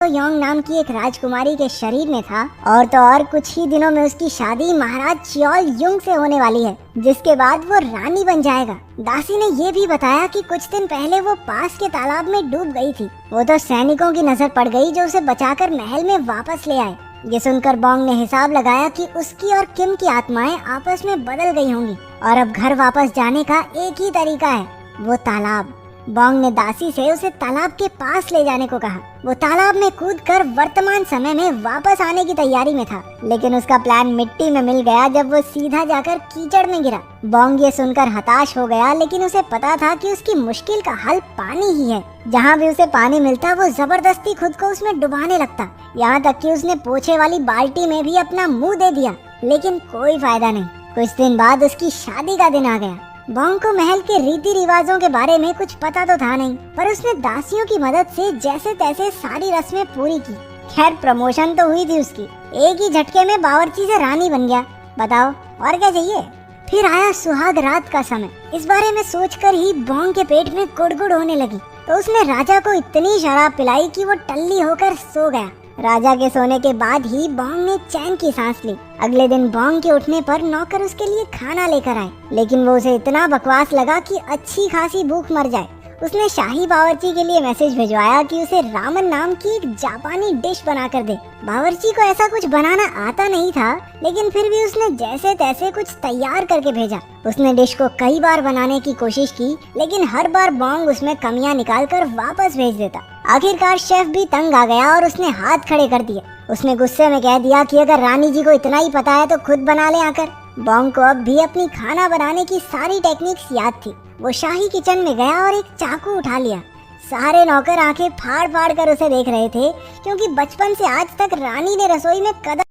तो योंग नाम की एक राजकुमारी के शरीर में था और तो और कुछ ही दिनों में उसकी शादी महाराज चियोल युंग से होने वाली है, जिसके बाद वो रानी बन जाएगा। दासी ने ये भी बताया कि कुछ दिन पहले वो पास के तालाब में डूब गई थी। वो तो सैनिकों की नजर पड़ गई जो उसे बचाकर महल में वापस ले आए। ये सुनकर बोंग ने हिसाब लगाया कि उसकी और किम की आत्माएं आपस में बदल गई होंगी और अब घर वापस जाने का एक ही तरीका है, वो तालाब। बोंग ने दासी से उसे तालाब के पास ले जाने को कहा। वो तालाब में कूदकर वर्तमान समय में वापस आने की तैयारी में था, लेकिन उसका प्लान मिट्टी में मिल गया जब वो सीधा जाकर कीचड़ में गिरा। बोंग ये सुनकर हताश हो गया, लेकिन उसे पता था कि उसकी मुश्किल का हल पानी ही है। जहाँ भी उसे पानी मिलता वो जबरदस्ती खुद को उसमें डुबाने लगता, यहाँ तक कि उसने पोछे वाली बाल्टी में भी अपना मुंह दे दिया, लेकिन कोई फायदा नहीं। कुछ दिन बाद उसकी शादी का दिन आ गया। बोंग को महल के रीति रिवाजों के बारे में कुछ पता तो था नहीं, पर उसने दासियों की मदद से जैसे तैसे सारी रस्में पूरी की। खैर प्रमोशन तो हुई थी उसकी, एक ही झटके में बावर्ची से रानी बन गया। बताओ और क्या चाहिए। फिर आया सुहाग रात का समय। इस बारे में सोचकर ही बोंग के पेट में गुड़गुड़ होने लगी, तो उसने राजा को इतनी शराब पिलाई कि वो टल्ली होकर सो गया। राजा के सोने के बाद ही बोंग ने चैन की सांस ली। अगले दिन बोंग के उठने पर नौकर उसके लिए खाना लेकर आए, लेकिन वो उसे इतना बकवास लगा कि अच्छी खासी भूख मर जाए। उसने शाही बावर्ची के लिए मैसेज भिजवाया कि उसे रामन नाम की एक जापानी डिश बना कर दे। बावर्ची को ऐसा कुछ बनाना आता नहीं था, लेकिन फिर भी उसने जैसे तैसे कुछ तैयार करके भेजा। उसने डिश को कई बार बनाने की कोशिश की, लेकिन हर बार बोंग उसमें कमियां निकालकर वापस भेज देता। आखिरकार शेफ भी तंग आ गया और उसने हाथ खड़े कर दिए। उसने गुस्से में कह दिया कि अगर रानी जी को इतना ही पता है तो खुद बना ले आकर। बोंग को अब भी अपनी खाना बनाने की सारी टेक्निक्स याद थी। वो शाही किचन में गया और एक चाकू उठा लिया। सारे नौकर आंखें फाड़ फाड़ कर उसे देख रहे थे, क्योंकि बचपन से आज तक रानी ने रसोई में कदम